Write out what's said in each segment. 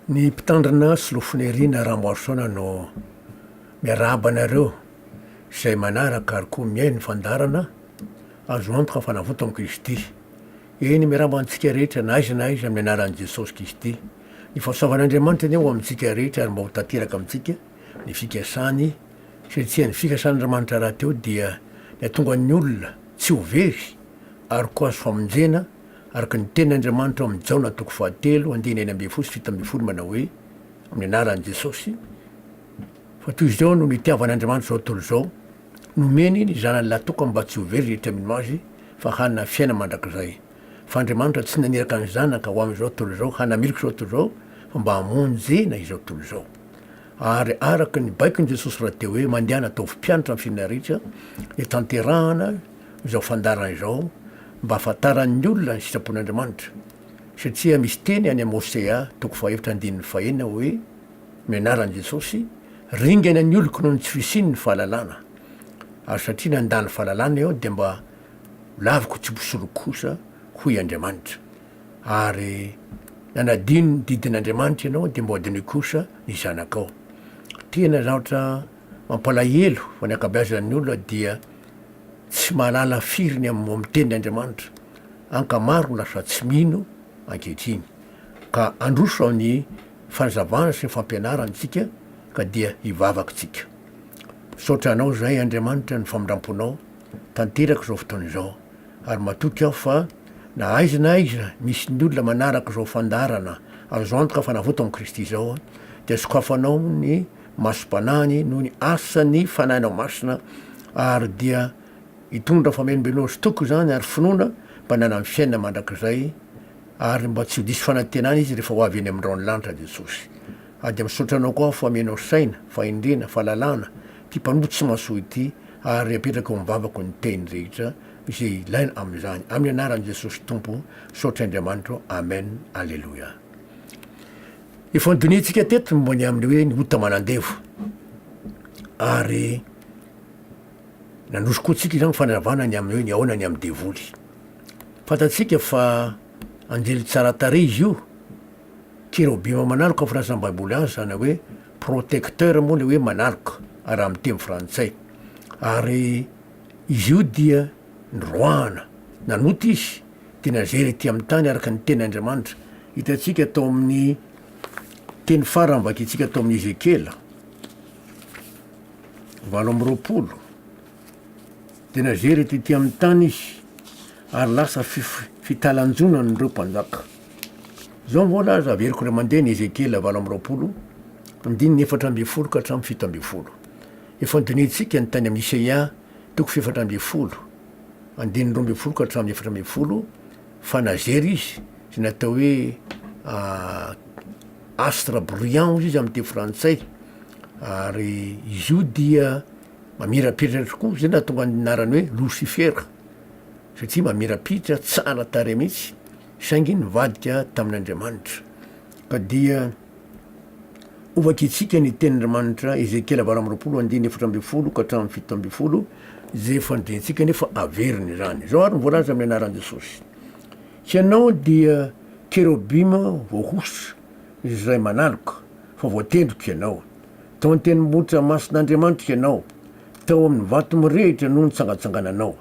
Ny mpitandrina solofoneriana Ramboasaona no miarahaba anareo izay manaraka ary koa miaino ny fandarana azo antoka fanavoto amin'i Kristy. Eny miarahaba antsika rehetra na aiza amin'ny anaran'i Jesosy Kristy. Ny fahasoavan'Andriamanitra ny eo amintsika rehetra ary mba ho tanteraka amintsika ny fikasany satria ny fikasan'Andriamanitra raha teo dia ny atonga ny olona tsy ho very ary koa azo famonjena araka ny tenin'Andriamanitra amin'ny Jaona 2:9-10 manao hoe amin'ny anaran'i Jesosy. Fa toy izao no nitiavan'Andriamanitra zao tontolo zao, nomeny ny zanany latoka mba tsy ho very rehetra mino azy fa hanana fiaina mandrakizay. Fa Andriamanitra tsy naniraka ny zanaka ho amin'izao tontolo zao, hanamiriko zao tontolo zao, fa mba hamonjena izao tontolo zao. Ary araka ny baikon'i Jesosy raha teo hoe mandehana atao mpianatra amin'ny fiainana rehetra, ny tanterahana izao fandarana izao mba ahafantaran'ny olona ny sitrapon'Andriamanitra. Satria misy teny any Hosea 4:1 hoe mianaran'i Jesosy, ringana ny oloko noho ny tsy fisiny ny fahalalana. Ary satria nandany fahalalana eo dia mba laviko tsy bosolokosa hoy Andriamanitra. Ary nanadino ny didin'Andriamanitra ianao dia mba adiny kosa ny zanakao. Tena zavatra mampalahelo fa ny ankabeazan'ny olona dia tsy mahalala firiny amin'ny tenin'Andriamanitra. Ankamaro lasa tsy mino ankehitriny. Ka androso amin'ny fanazavana sy ny fampianarantsika ka dia hivavakitsika. Misaotra anao zay Andriamanitra ny famindramponao tanteraka izao fotoana izao. Ary matoky aho fa na aiza misy ny olona manaraka izao fandarana azo antoka fanavoto amin'i Kristy izao dia sokafanao ny masom-panahiny noho ny asany fanahinao masina ary dia hitondra famelom-belona sy toko zany ary finoana mba nana amin'ny fiainana mandrakizay ary mba tsy ho disy fanantenana izy rehefa ho avy eny amin'ny raon'ny lanitra Jesosy. Dia misaotra anao koa fa amenao saina, fahendrena, fahalalana ty mpanotsy mahasoa ity ary apetraka eo mivavako ny teny rehetra izay ilaina amin'izany. Amin'ny anaran'i Jesosy Tompo, saotra Andriamanitra. Amen. Alleluia. Efa nodonitsika teto momba ny amin'ny hoe ny ota manandevo. Ary nandroso koa tsika izany fanazavana ny amin'ny hoe ny ahoana ny amin'ny devoly. Fantatsika fa anjely tsara tarehy izy io, kérubim manaloka firazan'ny baiboly azy zany hoe protecteur moa le hoe manaloka raha amin'ny teny frantsay. Ary izy io dia nroahana, nanota izy dia nazery ety amin'ny tany araka ny tenin'Andriamanitra. Hitantsika atao amin'ny teny farany vakintsika atao amin'ny Ezekela 8:20 dia nazery ety amin'ny tany izy ary lasa fitalanjona nyreo mpanjaka. Zao vola aza averiko ray mandeha ny Ezekela 8:20 ka hatramin'ny 7:20. Efa nodinitsika ny tany amin'ny Isaia 4:20 ka hatramin'ny 4:20 fa nazery izy sy natao hoe astre bruyant izy amin'ny teny frantsay. Ary izy io dia mamirapiratra tokoa, zay nahatonga ny anarany hoe Lucifera satria mamirapiratra tsara tarehy mihitsy saingy nivadika tamin'Andriamanitra. Ka dia ovakitsika ny tenin'Andriamanitra Ezekela 8:20 ka hatramin'ny 7:20 zay efa nodinitsika nefa averiny zany. Zao ary voalaza amin'ny anaran'i Jesosy. Tsy ianao dia kérubim voahosotra izay manaloka fa voatendrika ianao. Tao an-tendrombohitra masin'Andriamanitra ianao, tao amin'ny vato mirehitra noho ny tsangatsangananao.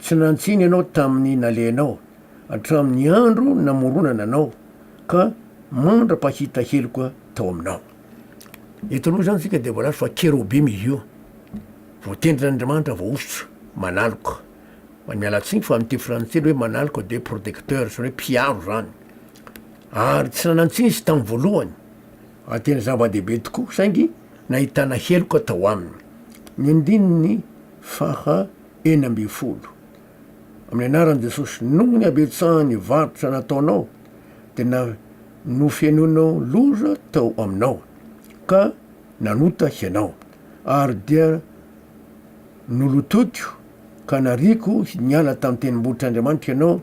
Tsy nantsiny ianao tamin'ny nalehanao, hatramin'ny andro namoronana anao ka mandra-pahita heloka tao aminao. Eto aloha zany sika dia voalaza fa kérubim izy io, voatendrin'Andriamanitra voahosotra, manaloka. Mialatsiny fa amin'ny teny frantsay hoe manaloka dia protecteur, zany hoe mpiaro zany. Ary tsy nanantsiny izy tamin'ny voalohany, tena zava-dehibe tokoa saingy nahitana heloka tao aminy. Ny andininy 20 amin'ny anaran'i Jesosy, noho ny abetsahany varotra nataonao dia nofiainonao loza tao aminao ka nanota ianao. Ary dia nolotokio ka nariko niala tamin'ny tenim-bohitr'Andriamanitra ianao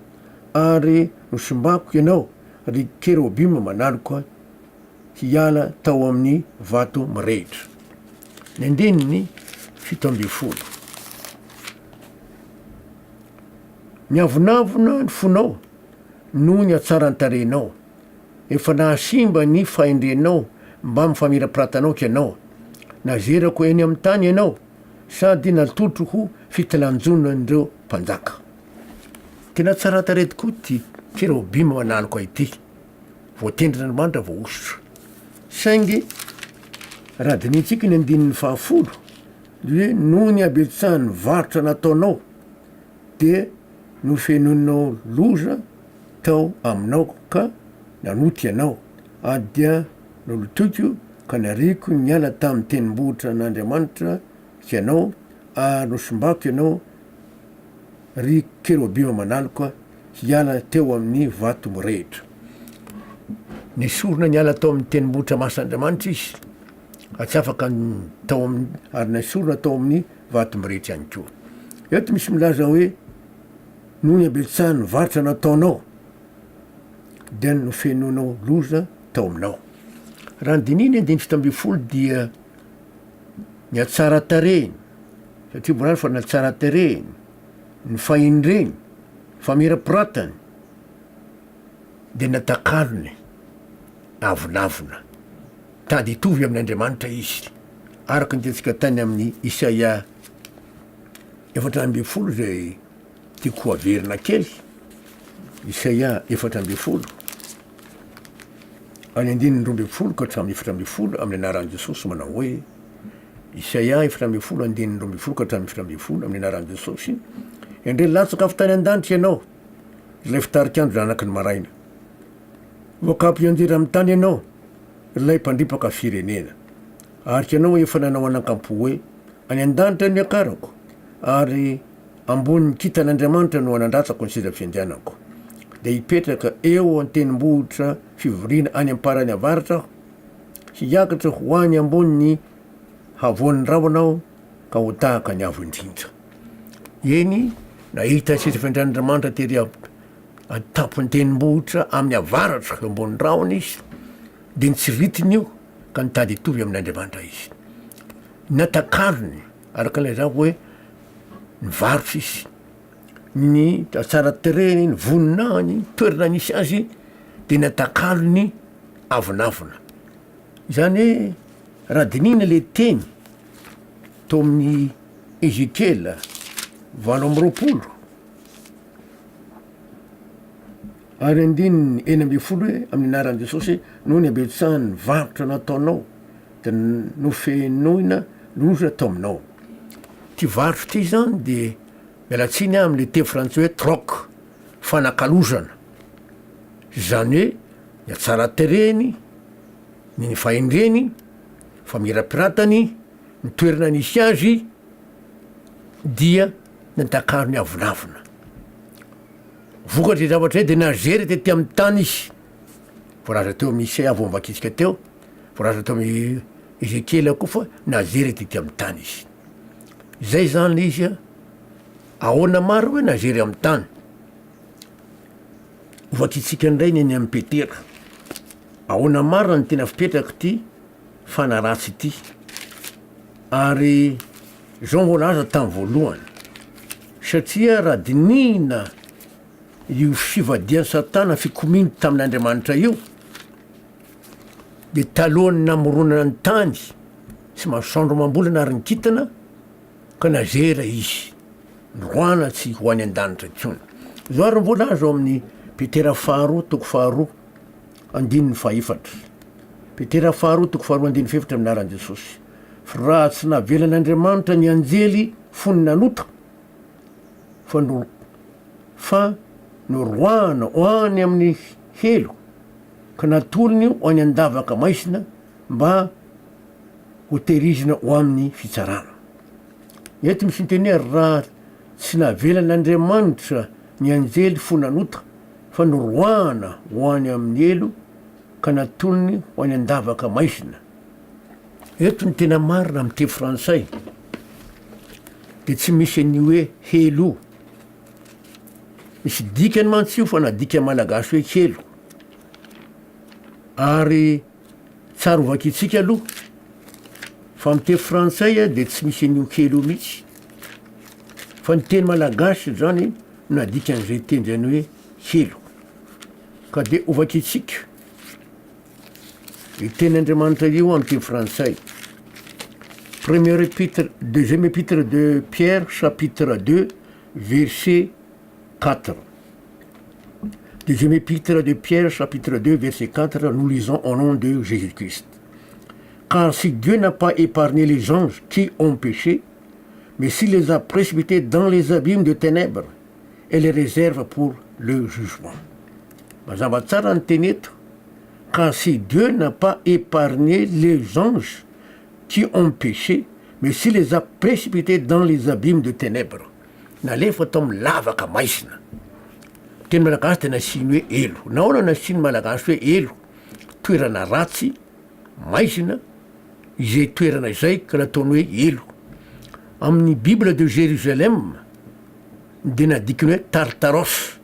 ary nosimbako ianao ry kérubim manaloka hiala tao amin'ny vato mirehitra. Ny andininy 17. Niavonavona ny fonao noho ny atsarany tarehinao efa nahasimba ny fahendrenao mba mifamirapiratanaok ianao nazerako eny amin'ny tany ianao sady natotro ho fitilanjonan'ireo mpanjaka tena tsaratarety koa ty Kerobima manaloko ity voatendrin'Andriamanitra voaositra saingy raha dinitsika ny andinin'ny fahafolo hoe noho ny abetsahany varotra nataonao de no fenonao loza tao aminao ka nanoty ianao adia nolotoko ka nariko niala tamin'ny tenimbohitra n'Andriamanitra ianao nosombako ianao ry Kerobima manaloka hiala teo amin'ny vato mirehitra nisorona niala tao amin'ny tenimbohitra mas'Andriamanitra izy tsy afaka tao amin'ny ary nasorona tao amin'ny vato mirehitra ihany koa eto misy milaza hoe noho ny abetsahany varotra nataonao dia nofenonao loza tao aminao raha ny dininy andiny fito amby folo dia ny atsara tareny satria voalany fa ny atsara tareny ny fahendreny famirapiratany dia natakalony avonavona tady hitovy amin'Andriamanitra izy araka ny tetsika tany amin'ny Isaia 4:12 zay tiako averina kely Isaia 4:12 any 9:12 ka hatramin'ny 4:12 amin'ny anaran'i Jesosy manao hoe Isaia 4:12 9:12 ka hatramin'ny 4:12 amin'ny anaran'i Jesosy endre latsaka avy tany an-danitra ianao ilay fitarikandro zanaky ny maraina voakapo ianjera amin'ny tany ianao ilay mpandripaka firenena arika ianao efa nanao anankampo hoe any an-danitra ny akarako ary ambony kitan'Andriamanitra no anandratsako ny seza fiandianako dia hipetraka eo an-tenimbohitra fivoriana any amparany avaratra aho hiakatra ho any ambony havoan'ny raonao ka ho tahaka ny avo indrindra eny nahita seza fiandian'Andriamanitra tery atapon'ny tenimbohitra amin'ny avaratra ambony raony izy dia nitsiritiny io ka nitady hitovy amin'Andriamanitra izy natakalony araka ilay zao hoe nivarotra izy ny atsara tereny ny voninahiny toerana nisy azy dia natakalony avonavona zany hoe raha dinina le teny to amin'ny Ezekela 20:20 ary andininy 1:20 hoe amin'ny anaran'i Jesosy noho ny abetsahany varotra nataonao dia nofenoina loza tao aminao ty varotra ty zany dia mialatsiny amin'le teny frantsay hoe troc fanakalozana zany hoe ny atsara tereny ny fahendreny famirapiratany ny toerana nisy azy dia natakalony avonavona vokatry zavatra hoe dia nazery tety amin'ny tany izy voalaza teo amin'ny Isaia voambakitsika teo voalaza teo amin'ny Ezekela koa fa nazery tety amin'ny tany izy zay zany izy ahoana maro hoe nazery amin'ny tany ovakitsika ndray ny any amin'ny Petera ahoana maro ny tena fipetraka ty fanaratsy ity ary zao voalaza tamin'ny voalohany satria raha dinina io fivadian'ny Satana fikominy tamin'Andriamanitra io dia talohany namoronana ny tany sy masoandro mambolana ary nikitana ka nazera izy roana tsy ho any an-danitra tsony zao ary voalaza ao amin'ny Petera 2:2 Petera 2:2 amin'ny anaran'i Jesosy fa raha tsy navelan'Andriamanitra ny anjely fony nanota fa noroana ho any amin'ny helo ka natolony ho any an-davaka maisina mba ho tehirizina ho amin'ny fitsarana eto misy nyteny hoe raha tsy navelan'Andriamanitra ny anjely fo nanota fa noroana ho any amin'ny elo ka natolony ho any an-davaka maisina eto ny tena marina amin'ny teny frantsay dia tsy misy any hoe helo misy dikany mantsio fa nadika malagasy hoe helo ary tsara ovakitsika aloha fa amin'ny teny frantsay dia tsy misy an'io helo mihitsy fa ny teny malagasy zany nadika an'izay teny zany hoe helo ka dia ovakitsika i tenyandriamanitra io amin'ny teny frantsay. Premier épître, deuxième épître de Pierre, chapitre 2, verset 4. Deuxième épître de Pierre, chapitre 2, verset 4, nous lisons au nom de Jésus-Christ. Car si Dieu n'a pas épargné les anges qui ont péché, mais s'il les a précipités dans les abîmes de ténèbres et les réserve pour le jugement. Mazava tsara ny teny eto. Car si Dieu n'a pas épargné les anges qui ont péché, mais s'il les a précipités dans les abîmes de ténèbres. Nalefa tao amin'ny lavaka maisina. Teny malagasy tena siny hoe elo. Nahoana nasiny malagasy hoe elo? Toerana ratsy, maisina, izay toerana izay ka nataony hoe elo. Amin'ny Bible de Jérusalem dia nadikiny hoe Tartaros.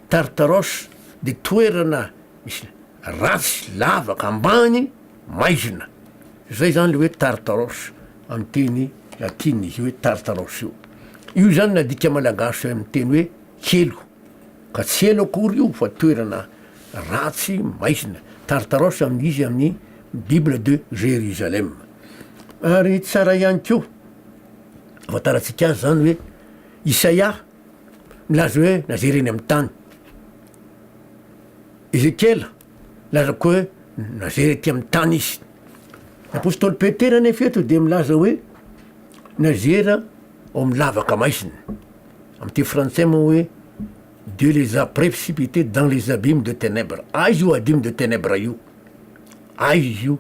Tartaros dia toerana misy ratsy, lavaka, ambany, maizina. Zay zany le hoe Tartaros amin'ny teny latiny izy hoe Tartaros io. Io zany nadika malagasy amin'ny teny hoe kelo. Ka tsy elo akory io fa toerana ratsy, maizina. Tartaros amin'izy amin'ny Bible de Jérusalem. Ary tsara ihany koa afataratsika azy zany hoe Isaia milaza hoe nazereny amin'ny tany. Ezekiel laza koa hoe nazery ty amin'ny tany izy. Apôstôly Petera nefa eto dia milaza hoe nazera ao amin'ny lavaka maisina. Amin'ny teny frantsay moa hoe Dieu les a précipités dans les abîmes de ténèbres. Aizy io abîme de ténèbres io. Aizy io.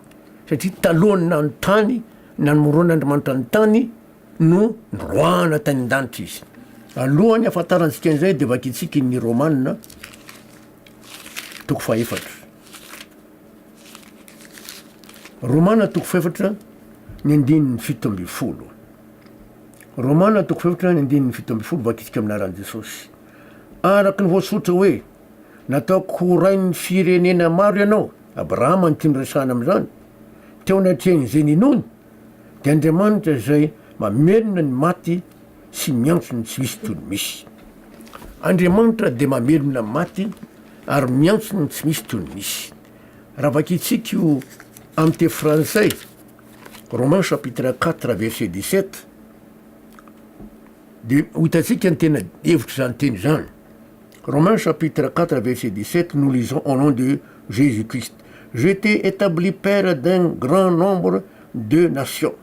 Satria talohany na ny tany, na ny moron'Andriamanitra ny tany no nroana tany an-danitra izy. Alohany afantarantsika an'izay dia vakitsika ny Romanina toko faefatra. Romanina toko faefatra ny andininy fito amby folo. Romanina toko faefatra ny andininy fito amby folo vakitsika aminaran'i Jesosy. Araky ny voasotra hoe nataoko horain'ny firenena maro ianao, Abrahama ny tiany resahana amin'izany, teo anatrehany zay ninony, dia Andriamanitra zay mamelona ny maty sy miantso ny tsy misy toy ny misy. Andriamanitra dia mamelona ny maty ary miantso ny tsy misy toy ny misy. Raha vakitsika io amin'ny teny frantsay, Romains chapitre 4 verset 17, dia hitantsika ny tena hevitra zany teny zany. Romains chapitre 4 verset 17, nous lisons au nom de Jésus-Christ. Je t'ai établi père d'un grand nombre de nations.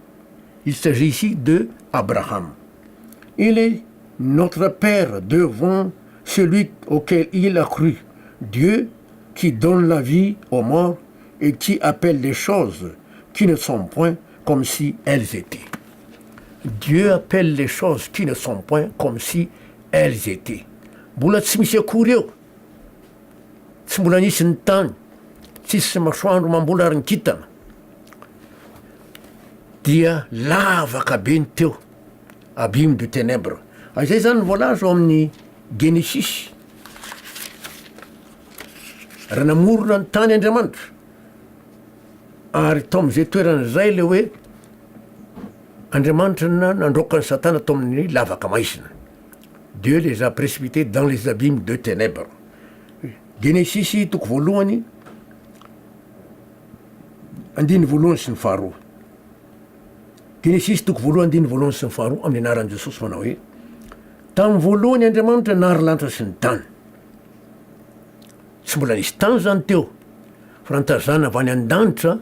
Il s'agit ici de Abraham. Il est notre père devant celui auquel il a cru. Dieu qui donne la vie aux morts et qui appelle les choses qui ne sont point comme si elles étaient. Dieu appelle les choses qui ne sont point comme si elles étaient. Mbola tsy misy akory eo, tsy mbola nisy ny tany, tsisy masoandro mambola ary ny kintana, dia lavaka be ny teo, abîme de ténèbres. Izay zany voalaza ao amin'ny Genesis. Raha namorona ny tany Andriamanitra, ary tao amin'izay toerana zay le hoe Andriamanitra nandroaka ny Satana tao amin'ny lavaka maisina. Dieu les a précipités dans les abîmes de ténèbres. Genesis toko voalohany, andiny voalohany sy ny faharoa. Genesis toko voalohany, andiny voalohany sy ny faharoa, amin'ny anaran'i Jesosy manao hoe tamin'ny voalohany Andriamanitra nahary lanitra sy ny tany. Tsy mbola nisy tany zany teo, fa nantazana avy any an-danitra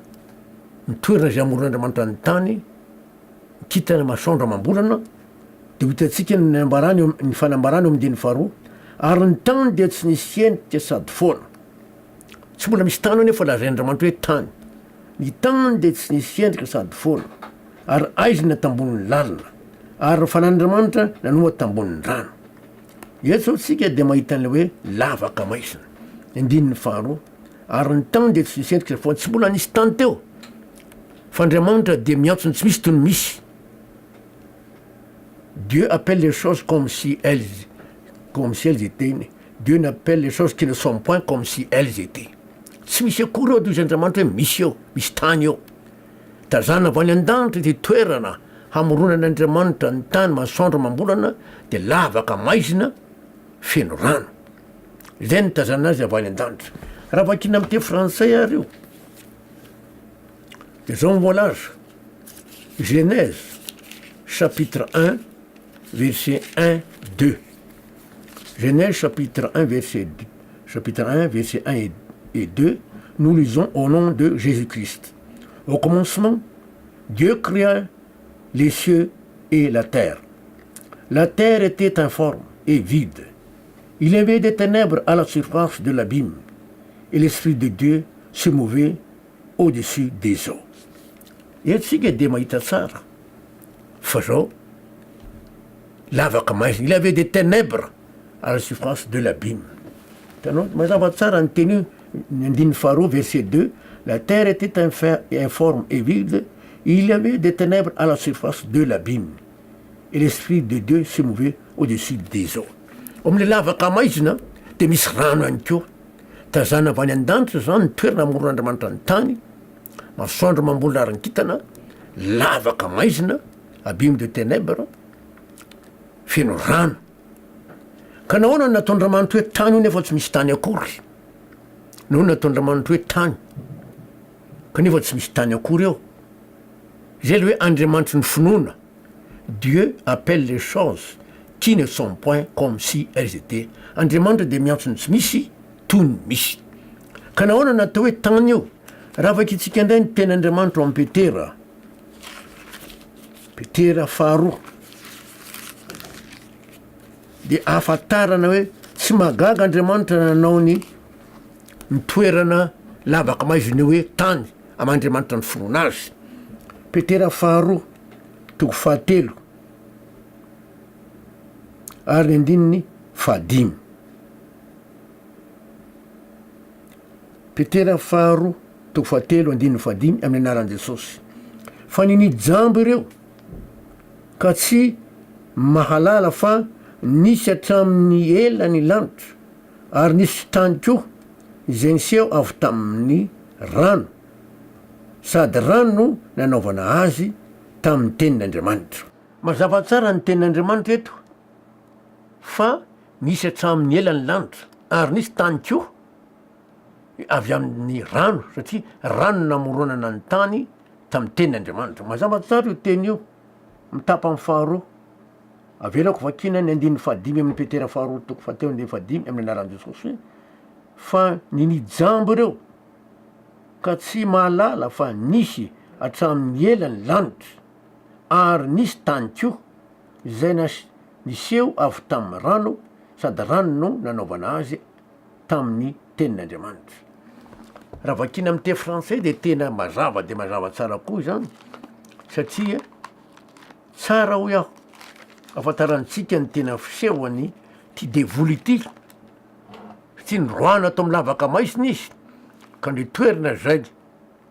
ny toerana zay amoron'Andriamanitra ny tany, kitana masoandro mambolana. Dia hitantsika ny fanambarany eo amin'ny faharoa, ary ny tany dia tsy nisy endrika sady foana. Tsy mbola misy tany nefa lazain'Andriamanitra hoe tany. Ny tany dia tsy nisy endrika sady foana, ary aizy natambonin'ny lalina, ary fanan'Andriamanitra nanoa tambonin'ny rano. Eto tsika dia mahita an'ilay hoe lavaka maisina. Andininy faharoa, ary ny tany dia tsy nisy endrika sady foana. Tsy mbola nisy tany teo, fa Andriamanitra dia miantso ny tsy misy toy ny misy. Dieu appelle les choses comme si elles étaient. Dieu n'appelle les choses qui ne sont point comme si elles étaient. Tsy misy akory eo izy Andriamanitra hoe misy eo, misy tany eo. Tazana avy any an-danitra ty toerana hamoronan'Andriamanitra ny tany masoandro mambolana, dia lavaka maizina feno rano. Izay ny tazana azy avy any an-danitra. Raha vakina amin'ny teny frantsay ary io, de zao mbola azo Genèse chapitre 1 verset 1 2. Genèse chapitre 1 verset 1 et 2, nous lisons au nom de Jésus-Christ. Au commencement, Dieu créa les cieux et la terre. La terre était informe et vide. Il y avait des ténèbres à la surface de l'abîme, et l'Esprit de Dieu se mouvait au-dessus des eaux. Yatsika de mahita tsara fa zao lavaka maizina, il y avait des ténèbres à la surface de l'abîme. Mazava tsara ny teny ny andininy faharoa verset 2, la terre était informe et vide, il y avait des ténèbres à la surface de l'abîme, et l'Esprit de Dieu se mouvait au-dessus des eaux. Amin'ny lavaka maizina dia misy rano ihany koa, tazana avy any an-danitra zany ny toerana amoron'Andriamanitra ny tany, masoandro mamboly aran-kintana, lavaka maizina, abîme de ténèbres, feno rano. Ka nahoana ny nataon'Andriamanitra hoe tany io nefa tsy misy tany akory? Nahoana nataon'Andriamanitra hoe tany kanefa tsy misy tany akory eo? Zay le hoe Andriamanitra ny finoana. Dieu appelle les choses qui ne sont point comme si elles étaient. Andriamanitra dia miantsony tsy misy toy ny misy. Ka nahoana natao hoe tany io? Raha vakitsika indray ny ten'Andriamanitra amin'ny Petera faharoa, dia ahafantarana hoe tsy magaga Andriamanitra nanao ny toerana lavaka maizina hoe tany amin'Andriamanitra ny finoana azy. Petera faharoa toko fahatelo ary ny andininy fahadimy. Petera faharoa toko fahatelo andininy fahadimy amin'ny anaran'i Jesosy. Fa ninidy jambo ireo ka tsy mahalala fa nisy hatramin'ny ela ny lanitra, ary nisy tany koa izay niseho avy tamin'ny rano, sady rano no nanaovana azy tamin'ny tenin'Andriamanitra. Mazava tsara ny tenin'Andriamanitra eto fa nisy hatramin'ny ela ny lanitra ary nisy tany koa avy amin'ny rano, satria rano namoronana ny tany tamin'ny tenin'Andriamanitra. Mazava tsara io teny io mitapa amin'ny faharoa. Avelako vakina ny andininy fahadimy amin'ny Petera faharoa toko fahatelo andininy fahadimy amin'ny anaran'i Jesosy, fa ninidy jambo ireo ka tsy mahalala fa nisy hatramin'ny ela ny lanitra ary nisy tany koa izay niseho avy tamin'ny rano, sady rano no nanaovana azy tamin'ny tenin'Andriamanitra. Raha vakina amin'ny teny français dia tena mazava dia mazava tsara koa izany, satria tsara ho aho afantarantsika ny tena fisehoany ty devoly ity, satria noroana atao amin'ny lavaka maizina izy, ka ny toerana zay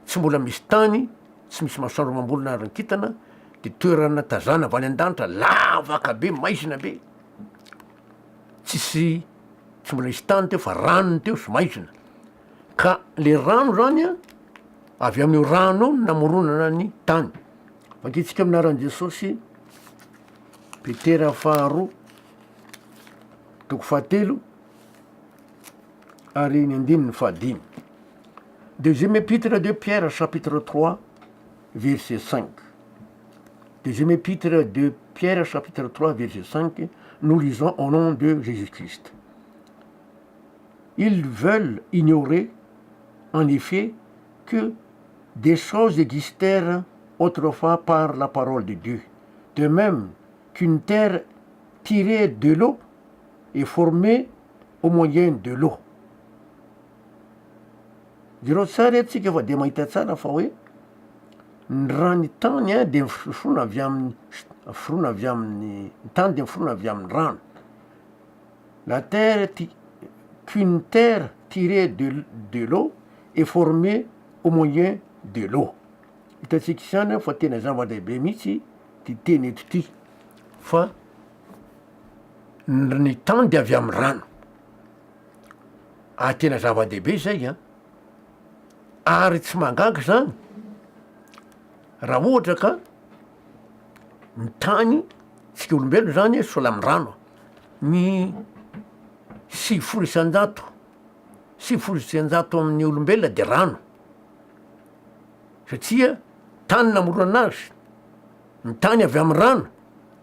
tsy mbola misy tany, tsy misy masoandro mambolona aran-kintana, dia toerana tazana avy any an-danitra lavaka be, maizina be, tsy mbola misy tany teo fa ranony teo sy maizina. Ka le rano zany a avy amin'io rano namoronana ny tany. Vakitsika amin'ny anaran'i Jesosy, Petera faharoa toko fahatelo ary ny andininy fahadimy. Deuxième épître de Pierre chapitre 3 verset 5. Deuxième épître de Pierre chapitre 3 verset 5, nous lisons au nom de Jésus-Christ. Ils veulent ignorer en effet que des choses existèrent autrefois par la parole de Dieu, de même qu'une terre tirée de l'eau est formée au moyen de l'eau. Zero tsara etsika fa dia mahita tsara fa hoe ny rany tany a dia foroana avy amin'ny tany dia foroana avy amin'ny rano. La terre qu'une terre tirée de l'eau est formée au moyen de l'eau. Hitatsika izany fa tena zava-dehibe mihitsy ty teny eto ty, fa ny tany dia avy amin'ny rano. Tena zava-dehibe zay a, ary tsy magaga zany raha ohatra ka ny tany tsika olombelona zany sola amin'ny rano. Ny 7 isanjato amin'ny olombelona dia rano, satria tany namorona anazy ny tany avy amy rano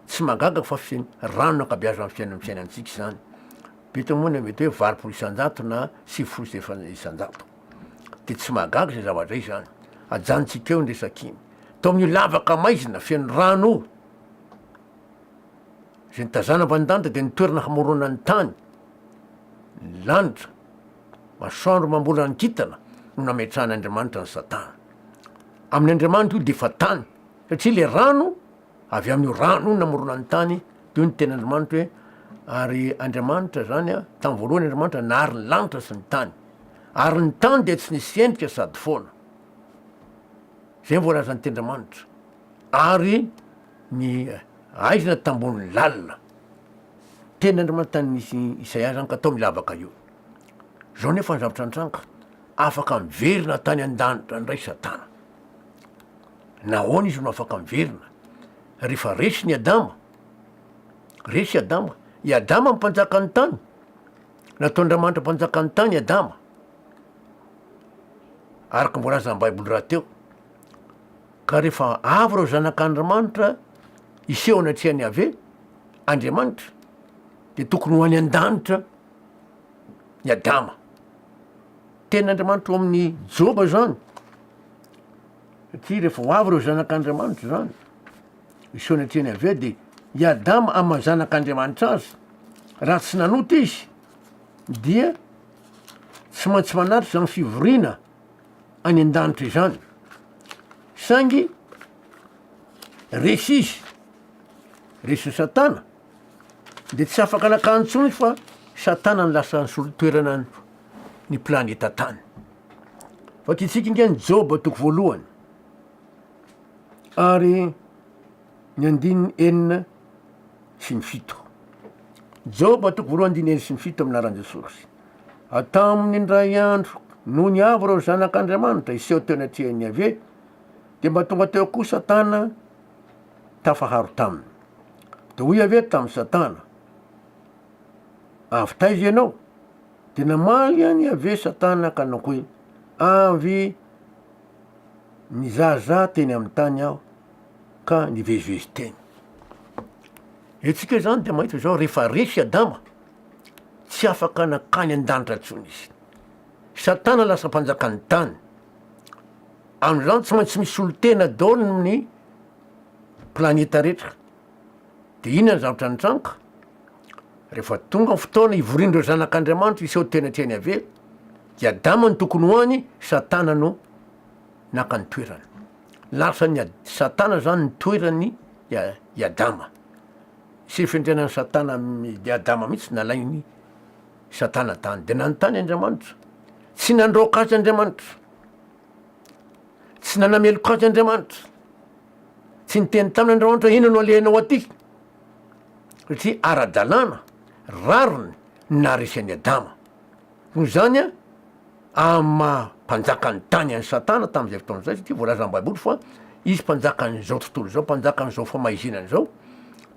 tsy magagaga fa rano nakabeazo amy fiainantsika zany beta moa mety hoe valopolo isanjato na sivifolo isanjato de tsy mahagaga zay zavatra zay zany ajanontsika eo ndresakiny to amin'io lavaka maizina fian'ny rano io zay nitazana vandanitra de nitoerana hamorona ny tany lanitra masoandro mambola ny kintana no nametrahan'Andriamanitra ny Satana amin'ny Andriamanitra io de fa tany satria le rano avy amin'io rano namorona ny tany de io ny ten'Andriamanitra hoe ary Andriamanitra zany a tamin'ny voalohany Andriamanitra nahary ny lanitra sy ny tany ary ny tany de tsy nisy endrika sady foana zay voalazan'ny ten'Andriamanitra ary ny aizina tambony lalina ten'Andriamanitra tany nisy Isaia zany ka tao milavaka io zao nefa ny zavatra andranka afaka miverina tany an-danitra ndray Satana nahoana izy no afaka miverina rehefa resy ny Adama resy Adama i Adama mpanjaka ny tany nataon'Andriamanitra mpanjaka ny tany Adama araka mbola aza ny Baiboly raha teo ka rehefa avy reo zanak'Andriamanitra iseho anatreany ave Andriamanitra de tokony ho any an-danitra i Adama ten'Andriamanitra eo amin'ny Joba zany satria rehefa ho avy reo zanak'Andriamanitra zany iseho anatreany ave de i Adama amy zanak'Andriamanitra azy raha tsy nanota izy dia tsy maintsy manaritra zany fivoriana any an-danitra izany saingy resy izy resy Satana de tsy afaka nakantsony fa Satana ny lasa ny solotoerana ny planeta tany fa kitsika inga ny Joba toko voalohany ary ny andininy enina sy ny fito Joba toko voalohany andininy enina sy ny fito amin'ny anaran'i Jesosy atamin'ny indray andro no ny avy reo zanak'Andriamanitra iseho teo anatreany ave de mba tonga teo koa Satana tafaharo taminy de hoy ave tamin'ny Satana avy taiza ianao de namaly any ave Satana ka nanao hoe avy nizahazaha teny amin'ny tany aho ka nivezivezy teny etsika zany de mahita zao rehefa resy Adama tsy afaka nakany an-danitra ntsony izy Satana lasa mpanjakany tany am'izany tsy maintsy misy olo-tena daoly ny planeta rehetra de ina ny zavatra nitranka rehefa tonga ny fotoana ivorindreo zanak'Andriamanitra iseho tena treany ave de Adama ny tokony hoany Satana no naka ny toerany lasa ny Satana zany ny toerany i Adama sy fendrenan'ny Satana de Adama mihitsy nalainy Satana tany de nanontany Andriamanitra tsy nandroaka azy Andriamanitra tsy nanameloko azy Andriamanitra tsy niteny tamin'Andriamanitra ina no alehanao aty satria ara-dalàna rariny naharesy any Adama noho zany a mpanjaka ny tany any Satana tamin'izay fotoana zay satria voalaza ny Baiboly fa izy mpanjaka n'izao tontolo zao mpanjaka n'izao famaizinany zao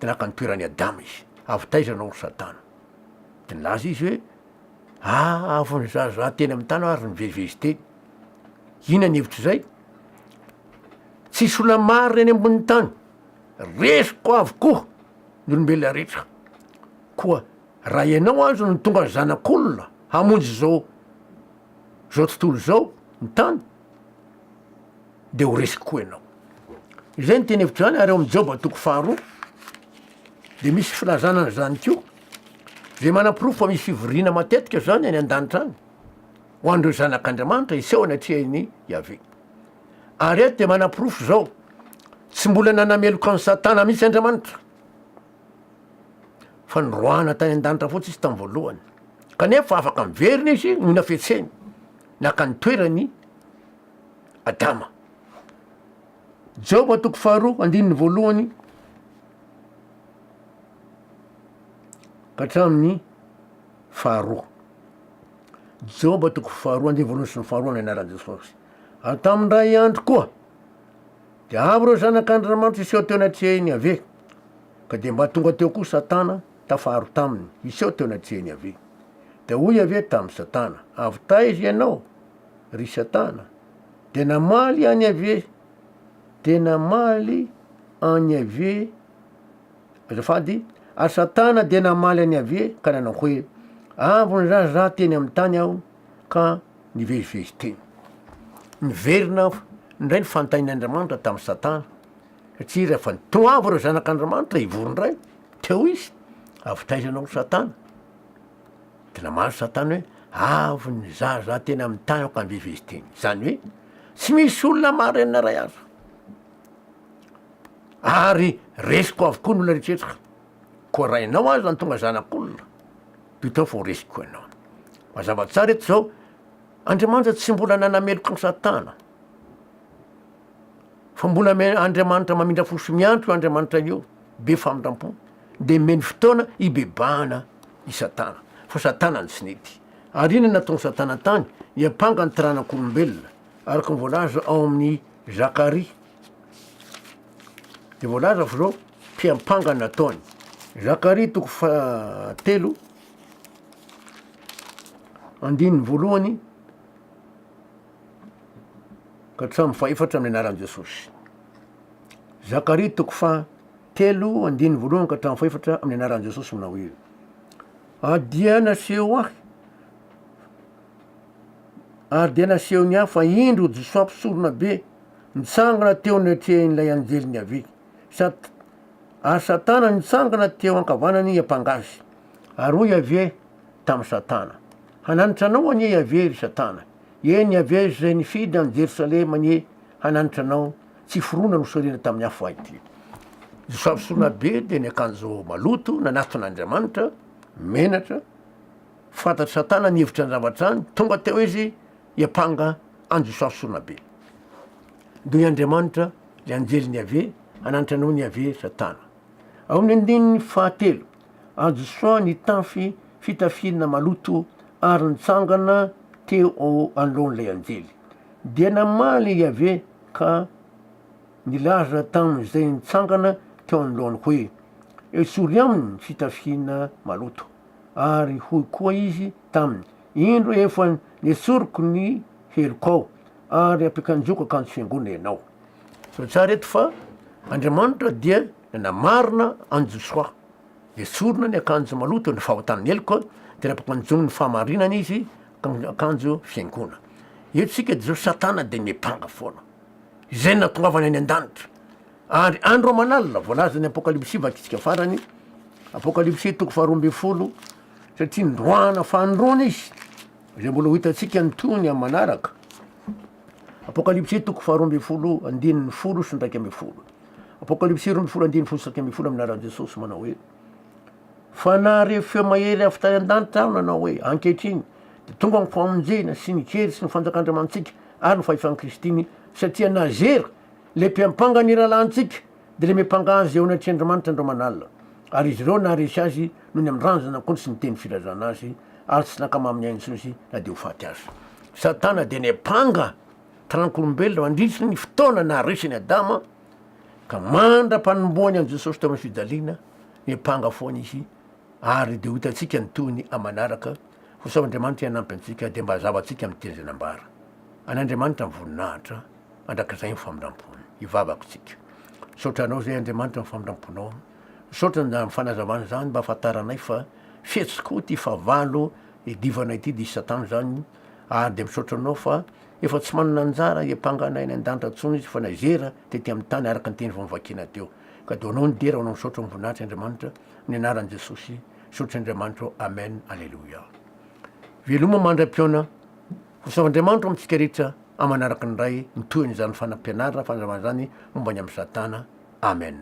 de naka ny toerany Adama izy avy taizanao ry Satana de nilaza izy hoe avy nizahazaha teny amin'ny tany ary nivezivezy teny ina ny hevitry zay tsisy ola mary reny ambony tany resiko avokoa ny olombelona rehetra koa raha ianao azo no tonga zanak'olona hamonjy zao tontolo zao ny tany de ho resiko koa ianao izay ny teny hevitry zany ary eo amin'ny Joba toko faharoa de misy filazana zany keo zay manam-pirofo fa misy fivoriana matetika zany any an-danitra any ho andreo zanak'Andriamanitra iseho anatreany Yahvé ary eto de manam-pirofo zao tsy mbola nanameloka ny Satana mihitsy Andriamanitra fa nyroana tany an-danitra fotsy izy tamin'ny voalohany kanefa afaka miverina izy no nafetseny naka ny toerany Adama Joba toko faharoa andininy voalohany ka hatramin'ny faharoa Joba toko faharoa andininy voalohany sy ny faharoa ny anaran'i Jesosy ary tamindray andro koa de avy reo zanak'Andriamanitra iseho teo anatrehany ave ka de mba tonga teo koa Satana tafaharo taminy iseho teo anatrehany ave de hoy ave tamin'ny Satana avy taiza ianao ry Satana de namaly any ave de namaly any ave azafady ary satana de namaly any ave ka nanao hoe avony za teny amin'ny tany aho ka nivezivezy teny niverina indray ny fantain'Andriamanitra tamin'ny satana satria rehefa nitoavo reo zanak'Andriamanitra ivoron-dray teo izy avitaizanao satana de namaly satana hoe avony za teny amin'ny tany aho ka nivezivezy teny zany hoe tsy misy olona marenina ray aza ary resiko avokoa ny olona rehetrrehetra koa rainao azy zany tonga zanak'olona de tao fo resiko ianao mazava tsara eto zao Andriamanitra tsy mbola nanameloka ny satana fa mbola Andriamanitra mamindra fosy miantro io Andriamanitra io be famindram-po de meny fotoana ibebahana i satana fa satana ny tsy nety ary iny nataony satana tany hiampanga ny tiranak'olombelona araka ny voalaza ao amin'ny Zakaria de voalaza fa zao mpiampanga nataony Zakaria 3 andininy voalohany ka hatramin'ny 4 amin'ny anaran'i Jesosy. Zakaria 3 andininy voalohany ka hatramin'ny 4 amin'ny anaran'i Jesosy manao hoe dia naseho ahy ary dia naseho ny ahy fa indro Josaph sorona be nitsangana teo netrehan'ilay anjeliny ave ary satana nitsangana teo ankavanany ampangazy ary hoy ave tamin'ny satana hananitra anao anie ave ry satana eny ave zay nifidy any Jerosalema anie hananitra anao tsy forona no sorena tamin'ny afo ahy ty Josaph sorona be de ny akanjo maloto nanaton'Andriamanitra menatra fantatry satana nihevitra ny zavatra any tonga teo izy hiampanga any Josaph sorona be do Andriamanitra le anjeliny ave hananitra anao ny ave satana ao amin'ny andininy 7 ajo soa nitafy fitafiana maloto ary nitsangana teo anoloan'ilay anjely dia namaly ave ka nilaza tamin'izay nitsangana teo anoloany hoe esory aminy fitafiana maloto ary hoy koa izy taminy indro efa nesoriko ny helokao ary ampiakanjoko akanjo fiangona ianao so tsara eto fa Andriamanitra dia nanamarina any Josoa esorina ny akanjo maloto ny fahotan'ny heloko de napakanjony ny fahamarinana izy akanjo fiangona eto sika de zao satana de mipanga foana izay natongavany any an-danitra ary andro manalina voalaza ny apokalipsy vakitsika farany apokalipsy 12 satria ndroana fandroana izy zay mbola ho hitatsika nytony amin'ny manaraka apokalipsy 12 andininy 10 sy 1 apokalipsy 12 andininy 10 sy 1 amin'ny anaran'i Jesosy manao hoe fa nahare feo mahery avy tany an-danitra aho nanao hoe ankehitriny de tonga ny famonjena sy ny kery sy ny fanjak'Andriamanitsika ary ny fahefan'ny Kristiny satria nazera le mpiampanga ny rahalantsika de le miampanga azy eo anatr'Andriamanitra andro manalina ary izy ireo naharesy azy noho ny amin'ny ranjana koa sy ny teny filazana azy ary tsy nakama amin'ny ainy Jesosy na de ho faty azy satana de niampanga tranak'olombelona mandritra ny fotoana naharesy ny Adama ka mandra-panomboany an Jesosy teo amin'ny fijaliana niampanga foana izy ary de ho hitatsika ny toy amanaraka ho sao Andriamanitra hanampy antsika de mba zavatsika amin'ny teny zay nambara an'Andriamanitra mivoninahitra andrak'izay mifamindram-pony hivavaka tsika saotra anao zay Andriamanitra mifamindram-ponao saotra ny fanazavana zany mba afantaranay fa fihetsikao ty favalo idivana ity disy satana zany ary de misaotra anao fa efa tsy manana anjara hiampanganay ny an-danitra tsony izy fa nazera tety amin'ny tany araka ny teny vomivakina teo ka do anao ny dera anao misaotra mivoninahitra Andriamanitra ny anaran'i Jesosy saotra Andriamanitra amen alleluia veloma mandram-piona ho sao Andriamanitra amintsika rehetra amanaraka ny ray mitoy an'izany fanampianarana fanazavana zany momba ny amin'ny satana amen